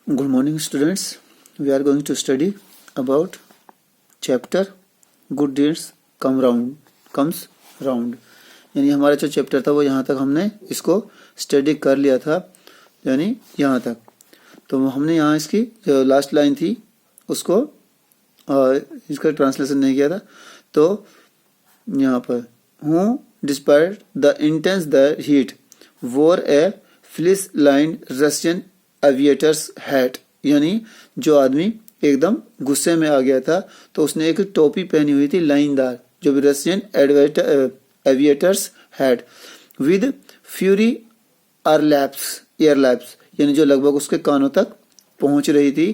Good morning, students. We are going to study about chapter Good Deeds comes round. यानी हमारा जो chapter था वो यहाँ तक हमने इसको स्टडी कर लिया था, यानी यहाँ तक। तो हमने यहाँ इसकी जो लास्ट लाइन थी उसको इसका ट्रांसलेशन नहीं किया था। तो यहाँ पर हूँ despite the intense the heat wore a fleece line Russian aviators hat, यानी जो आदमी एकदम गुस्से में आ गया था तो उसने एक टोपी पहनी हुई थी लाइनदार, जो भी Russian aviators hat with furry earflaps, यानी जो लगभग उसके कानों तक पहुंच रही थी।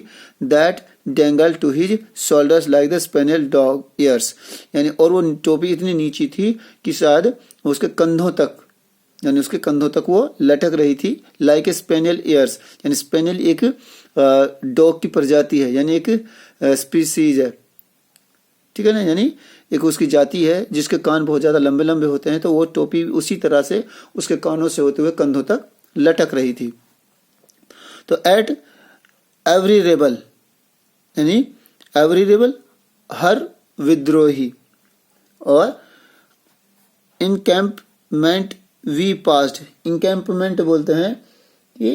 That dangle to his shoulders like the spaniel dog ears, यानी और वो टोपी इतनी नीची थी कि शायद उसके कंधों तक, यानी उसके कंधों तक वो लटक रही थी। लाइक ए स्पेनियल ईयर्स, यानी स्पेनियल एक डॉग की प्रजाति है, यानी एक स्पीसीज है, ठीक है ना, यानी एक उसकी जाति है जिसके कान बहुत ज्यादा लंबे लंबे होते हैं। तो वो टोपी उसी तरह से उसके कानों से होते हुए कंधों तक लटक रही थी। तो एट एवरी रेबल, यानी एवरी रेबल हर विद्रोही, और इनकैम्पमेंट वी पास्ट, इनकैम्पमेंट बोलते हैं कि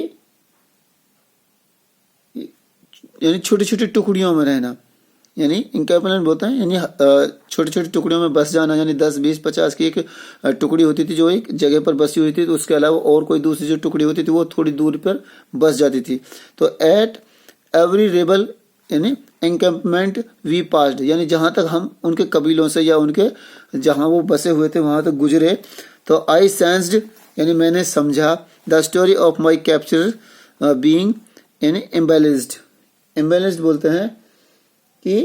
यानी छोटी छोटी टुकड़ियों में रहना, यानी इनकैम्पमेंट बोलते हैं यानी छोटी छोटी टुकड़ियों में बस जाना, यानी 10, 20, 50 की एक टुकड़ी होती थी जो एक जगह पर बसी हुई थी। तो उसके अलावा और कोई दूसरी जो टुकड़ी होती थी वो थोड़ी दूर पर बस जाती थी। तो एट एवरी रेबल यानी एनकैम्पमेंट वी पास्ड, यानी जहां तक हम उनके कबीलों से या उनके जहां वो बसे हुए थे वहां तक गुजरे। तो आई सेंस्ड, यानी मैंने समझा, the story of my capture being यानी एम्बेलिस्ड। एम्बेलिस्ड बोलते हैं कि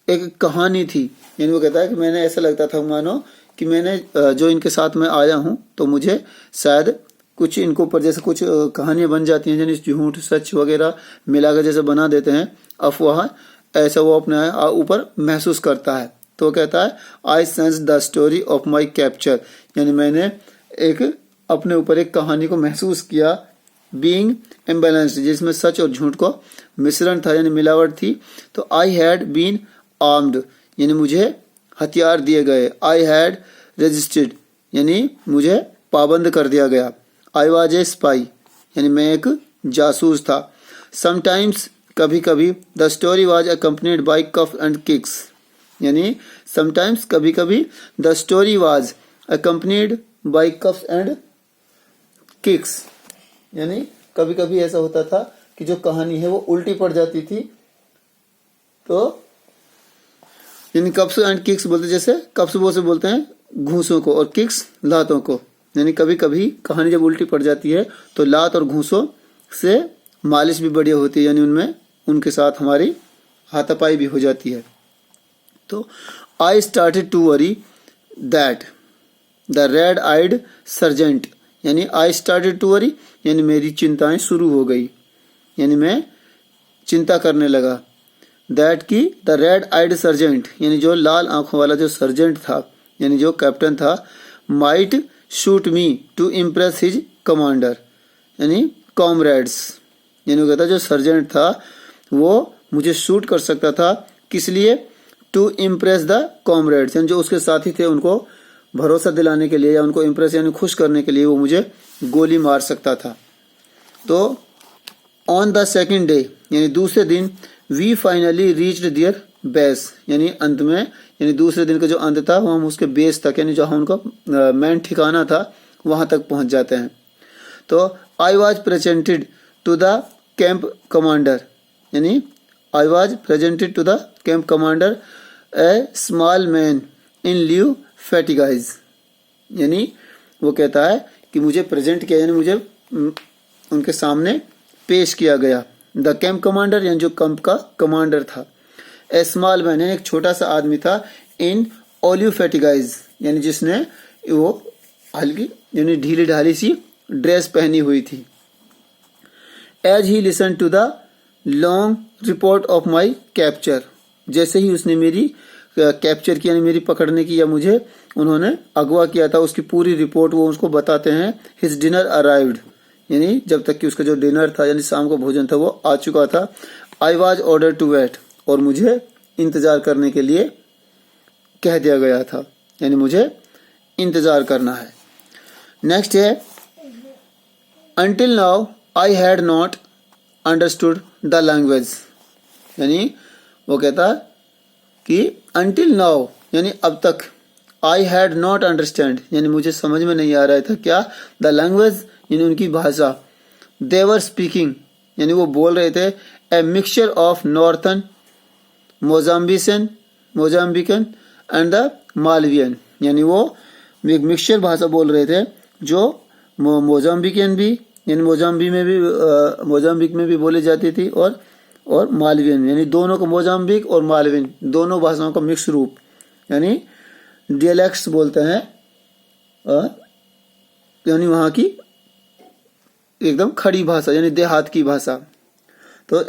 एक कहानी थी, यानी वो कहता है कि मैंने ऐसा लगता था मानो कि मैंने जो इनके साथ में आया हूं तो मुझे शायद कुछ इनको ऊपर जैसे कुछ कहानियां बन जाती हैं, यानी झूठ सच वगैरह मिलाकर जैसे बना देते हैं अफवाह, ऐसा वो अपने ऊपर महसूस करता है। तो कहता है I sense the story of my capture, यानी मैंने एक अपने ऊपर एक कहानी को महसूस किया। बीइंग इम्बैलेंस्ड, जिसमें सच और झूठ को मिश्रण था यानी मिलावट थी। तो आई हैड बीन आर्म्ड, यानी मुझे हथियार दिए गए। आई हैड रजिस्टर्ड, यानी मुझे पाबंद कर दिया गया। आई वॉज ए स्पाई, यानी मैं एक जासूस था। समटाइम्स, कभी कभी, the story was accompanied by cough and kicks, यानी समटाइम्स कभी कभी, the story was accompanied by cough and kicks, यानी कभी कभी ऐसा होता था कि जो कहानी है वो उल्टी पड़ जाती थी। तो यानी कप्स एंड किक्स बोलते, जैसे कप्स वो से बोलते हैं घूसों को और किक्स लातों को, यानी कभी कभी कहानी जब उल्टी पड़ जाती है तो लात और घूसों से मालिश भी बढ़िया होती है, यानी उनमें उनके साथ हमारी हाथापाई भी हो जाती है। तो I started to worry that the red eyed sergeant, यानी आई स्टार्टेड टू वरी, यानी मेरी चिंताएं शुरू हो गई, यानी मैं चिंता करने लगा। दैट की द रेड आइड सर्जेंट, यानी जो लाल आंखों वाला जो सर्जेंट था, यानी जो कैप्टन था, might shoot me to impress his commander, यानी कॉमरेड्स, यानी वो कहता जो सर्जेंट था वो मुझे शूट कर सकता था, किस लिए? टू इम्प्रेस द कॉमरेड्स, यानी जो उसके साथी थे उनको भरोसा दिलाने के लिए या उनको इम्प्रेस यानी खुश करने के लिए वो मुझे गोली मार सकता था। तो ऑन द सेकेंड डे, यानी दूसरे दिन, we finally reached their base, यानी अंत में, यानी दूसरे दिन का जो अंत था वो हम उसके बेस तक, यानी जहां उनका मेन ठिकाना था वहां तक पहुंच जाते हैं। तो I was presented to the camp commander, यानी I was presented to the camp commander a small man in blue fatigues, यानी वो कहता है कि मुझे प्रेजेंट किया, यानी मुझे उनके सामने पेश किया गया। द कैंप कमांडर, यानी जो कैंप का कमांडर था। ए स्मॉल मैन, यानी एक छोटा सा आदमी था। इन ओलिव फैटिगाइज, यानी जिसने वो हल्की यानी ढीली ढाली सी ड्रेस पहनी हुई थी। As he listen to the long report of my capture, जैसे ही उसने मेरी कैप्चर किया, यानी मेरी पकड़ने की या मुझे उन्होंने अगवा किया था, उसकी पूरी रिपोर्ट वो उसको बताते हैं। हिज डिनर अराइव्ड, यानी जब तक कि उसका जो डिनर था यानी शाम का भोजन था वो आ चुका था। I was order to wait, और मुझे इंतजार करने के लिए कह दिया गया था, यानी मुझे इंतजार करना है। नेक्स्ट है until now I had not understood the language, यानी वो कहता कि अंटिल नाउ यानी अब तक, आई हैड नॉट अंडरस्टैंड यानी मुझे समझ में नहीं आ रहा था क्या, द लैंग्वेज यानी उनकी भाषा, दे वर स्पीकिंग यानी वो बोल रहे थे, a mixture of northern Mozambican and the Malawian, यानी वो एक मिक्सचर भाषा बोल रहे थे जो मोजाम्बिकन भी यानी मोजाम्बिक में भी बोली जाती थी, और मालवियन यानी दोनों का, मोजाम्बिक और मालवियन दोनों भाषाओं का मिक्स रूप यानी डियलेक्ट्स बोलते हैं, यानी वहाँ की एकदम खड़ी भाषा यानी देहात की भाषा। तो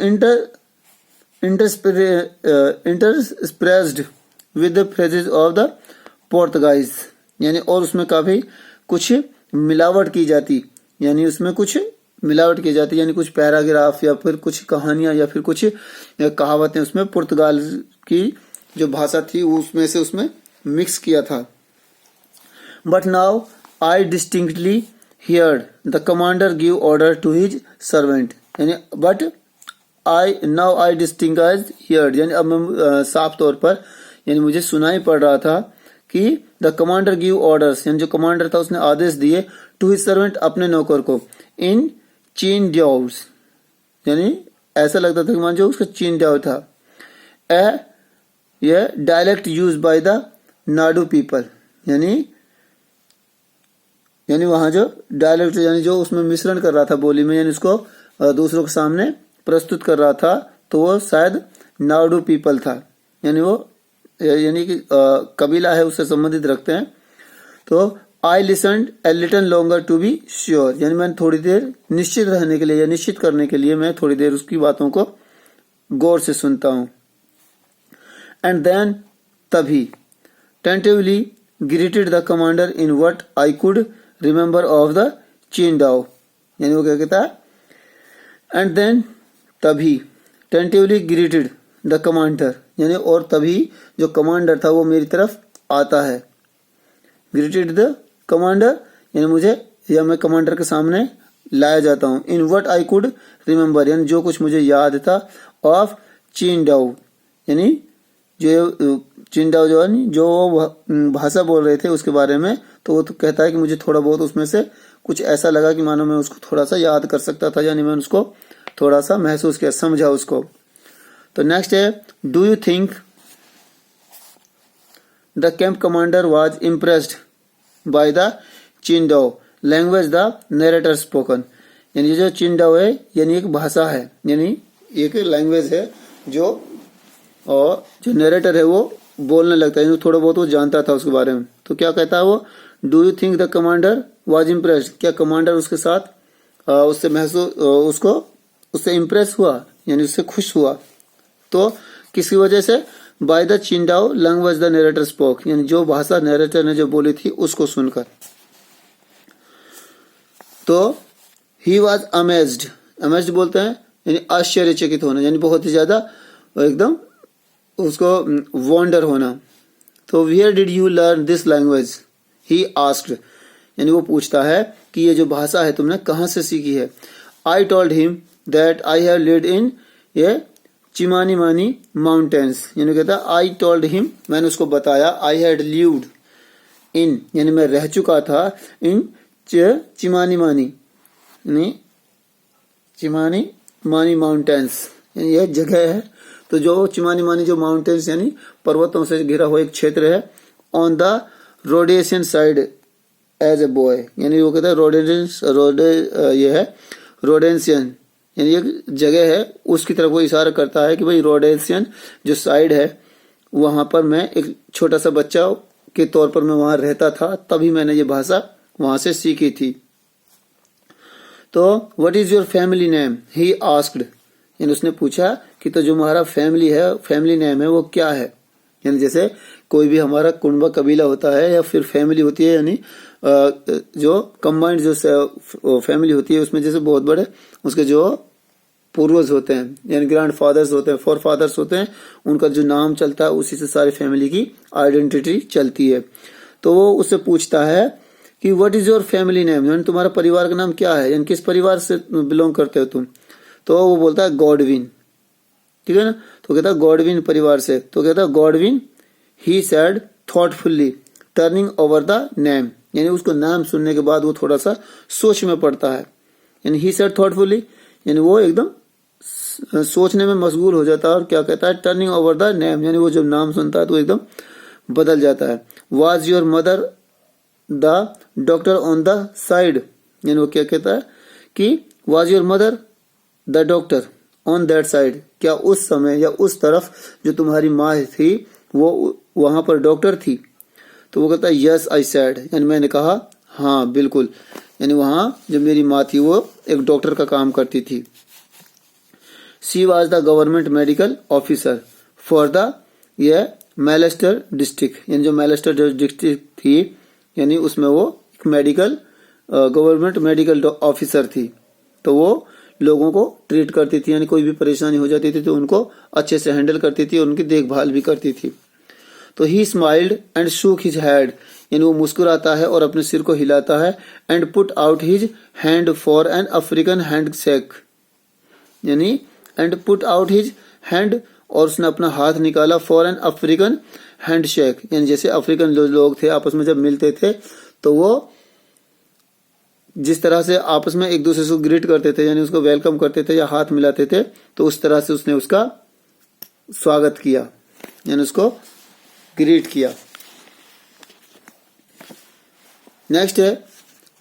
interspersed with the phrases of the Portuguese, यानी और उसमें काफी कुछ मिलावट की जाती, यानी उसमें कुछ मिलावट की जाती यानी कुछ पैराग्राफ या फिर कुछ कहानियां या फिर कुछ कहावतें उसमें पुर्तगाल की जो भाषा थी उसमें से उसमें मिक्स किया था। But now I distinctly heard the commander give order to his servant, यानी but now I distinct heard यानी अब मैं साफ तौर पर यानी मुझे सुनाई पड़ रहा था कि द कमांडर गिव ऑर्डर्स यानी जो कमांडर था उसने आदेश दिए, टू हिज सर्वेंट अपने नौकर को, इन चीन ड्याउस यानी ऐसा लगता था कि मान जो उसका चीन ड्याउ था, ये dialect use by the Nadu people, यानी वहां जो डायलेक्ट यानी जो उसमें मिश्रण कर रहा था बोली में, यानी उसको दूसरों के सामने प्रस्तुत कर रहा था, तो वो शायद नाडू पीपल था, यानी वो यानी कि कबीला है उससे संबंधित रखते हैं। तो I listened a little longer to be sure, यानी मैंने थोड़ी देर निश्चित रहने के लिए या निश्चित करने के लिए मैं थोड़ी देर उसकी बातों को गौर से सुनता हूं। एंड देन तभी tentatively greeted the commander in what I could remember of the Chindao, यानी वो क्या कहता है, एंड देन तभी टेंटिवली ग्रीटेड द कमांडर यानी और तभी जो कमांडर था वो मेरी तरफ आता है, ग्रीटेड द कमांडर यानी मुझे या मैं कमांडर के सामने लाया जाता हूँ, इन व्हाट आई कुड रिमेम्बर यानी जो कुछ मुझे याद था, ऑफ चिंडाओ यानी जो चिंडाओ जो है जो भाषा बोल रहे थे उसके बारे में, तो वो तो कहता है कि मुझे थोड़ा बहुत उसमें से कुछ ऐसा लगा कि मानो मैं उसको थोड़ा सा याद कर सकता था, यानी मैंने उसको थोड़ा सा महसूस किया, समझा उसको। तो नेक्स्ट है, do you think the camp commander was impressed by the Chindao language the narrator spoken, यानी जो चिंडाओ है यानी एक भाषा है, यानी एक लैंग्वेज है जो और जो नरेटर है वो बोलने लगता है, थोड़ा बहुत वो जानता था उसके बारे में। तो क्या कहता है वो, do you think the commander was impressed, क्या कमांडर उसके साथ उससे महसूस उससे इम्प्रेस हुआ यानी उससे खुश हुआ, तो किसी वजह से, by the Chindao language the narrator spoke यानी जो भाषा नरेटर ने जो बोली थी उसको सुनकर। तो ही वॉज अमेज्ड बोलते हैं यानी आश्चर्यचकित होना, यानी बहुत ही ज्यादा एकदम उसको वंडर होना। तो where did you learn this language, he asked यानी वो पूछता है कि ये जो भाषा है तुमने कहाँ से सीखी है। I told him that I have lived in ये चिमानीमानी माउंटेन्स, यानी कहता आई टोल्ड हिम मैंने उसको बताया, आई हैड लिव्ड इन यानी मैं रह चुका था, इन चिमानीमानी माउंटेन्स यानी यह जगह है। तो जो चिमानीमानी जो माउंटेन्स यानी पर्वतों से घिरा हुआ एक क्षेत्र है, on the Rhodesian side as a boy यानी वो कहता है ये है रोडेशियन यानी एक जगह है उसकी तरफ वो इशारा करता है कि भाई रोडेशियन जो साइड है वहां पर मैं एक छोटा सा बच्चा के तौर पर मैं वहां रहता था, तभी मैंने ये भाषा वहां से सीखी थी। तो what is your family name, he asked यानी उसने पूछा कि तो जो हमारा फैमिली नेम है वो क्या है, यानी जैसे कोई भी हमारा कुंबा कबीला होता है या फिर फैमिली होती है, यानी जो कंबाइंड जो फैमिली होती है उसमें जैसे बहुत बड़े उसके जो पूर्वज होते हैं यानी ग्रैंड फादर्स होते हैं, फोर फादर्स होते हैं, उनका जो नाम चलता है उसी से सारी फैमिली की आइडेंटिटी चलती है। तो वो उससे पूछता है कि what is your family name, यानी तुम्हारा परिवार का नाम क्या है, यानी किस परिवार से बिलोंग करते हो तुम। तो वो बोलता है गॉडविन, ठीक है ना। तो कहता है गॉडविन परिवार से। तो कहता है Godwin he said thoughtfully turning over the name, यानी उसको नाम सुनने के बाद वो थोड़ा सा सोच में पड़ता है। यानी ही सैड थॉटफुल्ली यानी वो एकदम सोचने में मशगूल हो जाता है। और क्या कहता है टर्निंग ओवर द नेम, यानी वो जब नाम सुनता है तो एकदम बदल जाता है। Was your mother the doctor on the side, यानी वो क्या कहता है कि was your mother the doctor on that side, क्या उस समय या उस तरफ जो तुम्हारी माँ थी वो वहां पर डॉक्टर थी। तो वो कहता है यस आई सैड, यानी मैंने कहा हाँ बिल्कुल, यानी वहां जब मेरी माँ थी वो एक डॉक्टर का काम करती थी। She was the government medical officer for the ये मैलेस्टर डिस्ट्रिक्ट, यानी जो मैलेस्टर डिस्ट्रिक्ट थी यानी उसमें वो एक मेडिकल गवर्नमेंट मेडिकल ऑफिसर थी। तो वो लोगों को ट्रीट करती थी, यानी कोई भी परेशानी हो जाती थी तो उनको अच्छे से हैंडल करती थी और उनकी देखभाल भी करती थी। तो ही smiled and shook his head, यानी वो मुस्कुराता है और अपने सिर को हिलाता है। And put out his hand for an African hand shake, यानी and put out his hand, और उसने अपना हाथ निकाला for an African hand shake, यानी जैसे अफ्रीकन जो लोग थे आपस में जब मिलते थे तो वो जिस तरह से आपस में एक दूसरे को ग्रीट करते थे यानी उसको वेलकम करते थे या हाथ मिलाते थे, तो उस तरह से उसने उसका स्वागत किया यानी उसको ग्रीट किया। नेक्स्ट है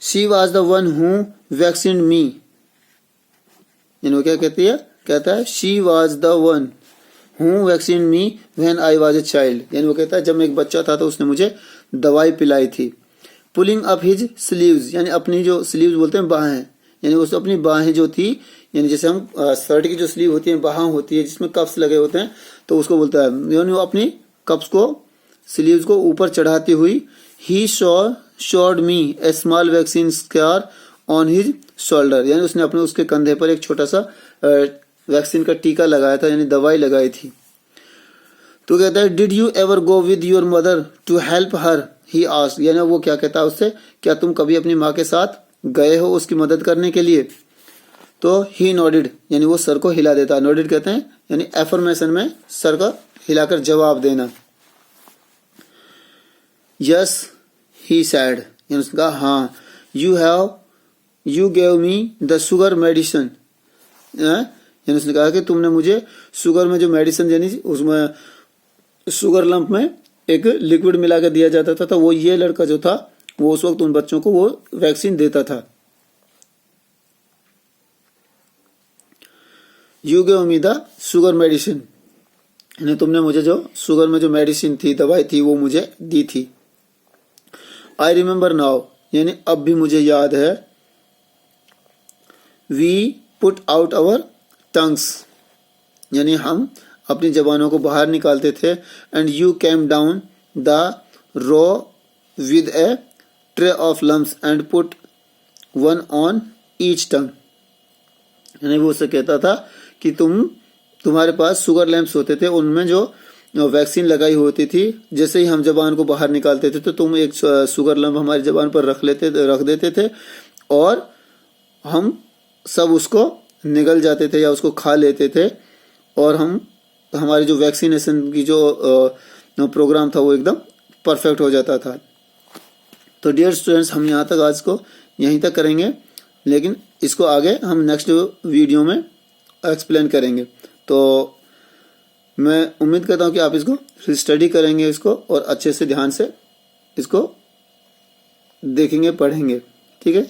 she was the one who vaccine me, यानी वो क्या कहती है, कहता है she was the one who vaccine me when I was a child, यानी वो कहता है जब मैं एक बच्चा था तो उसने मुझे दवाई पिलाई थी। पुलिंग अप हिज स्लीव्स, यानी अपनी जो स्लीव्स बोलते हैं बाहें, यानी उसको अपनी बाहें जो थी यानी जैसे हम शर्ट की जो स्लीव होती है बाहें होती है जिसमें कप्स लगे होते हैं तो उसको बोलता है, यानी वो अपनी कप्स को स्लीव्स को ऊपर चढ़ाती हुई he showed me a small vaccine scar on his shoulder, यानी उसने अपने उसके कंधे पर एक छोटा सा वैक्सीन का टीका लगाया था यानी दवाई लगाई थी। तो कहता है did you ever go with your mother to help her, he asked, यानी वो क्या कहता है उससे, क्या तुम कभी अपनी माँ के साथ गए हो उसकी मदद करने के लिए। तो ही नोडिड, यानी वो सर को हिला देता है। नोडिड कहते हैं यानी एफर्मेशन में सर का हिलाकर जवाब देना। यस ही सैड, यानी उसने कहा हाँ। You gave me the sugar medicine, यानी उसने कहा कि तुमने मुझे शुगर में जो मेडिसिन यानी उसमें शुगर लंप में एक लिक्विड मिला के दिया जाता था, तो वो ये लड़का जो था वो उस वक्त उन बच्चों को वो वैक्सीन देता था। You gave me the sugar medicine, यानी तुमने मुझे जो शुगर में जो मेडिसिन थी दवाई थी वो मुझे दी थी। आई रिमेम्बर नाउ, यानी अब भी मुझे याद है। We put out our tongues, यानी हम अपनी जबानों को बाहर निकालते थे। And you came down the row with a tray of lumps and put one on each tongue, यानी वो उससे कहता था कि तुम्हारे पास शुगर लैंप्स होते थे उनमें जो वैक्सीन लगाई होती थी, जैसे ही हम जबान को बाहर निकालते थे तो तुम एक शुगर लम्प हमारी जबान पर रख देते थे और हम सब उसको निगल जाते थे या उसको खा लेते थे और हमारी जो वैक्सीनेशन की जो प्रोग्राम था वो एकदम परफेक्ट हो जाता था। तो डियर स्टूडेंट्स हम यहाँ तक आज को यहीं तक करेंगे, लेकिन इसको आगे हम नेक्स्ट वीडियो में एक्सप्लेन करेंगे। तो मैं उम्मीद करता हूँ कि आप इसको स्टडी करेंगे इसको और अच्छे से ध्यान से इसको देखेंगे पढ़ेंगे। ठीक है।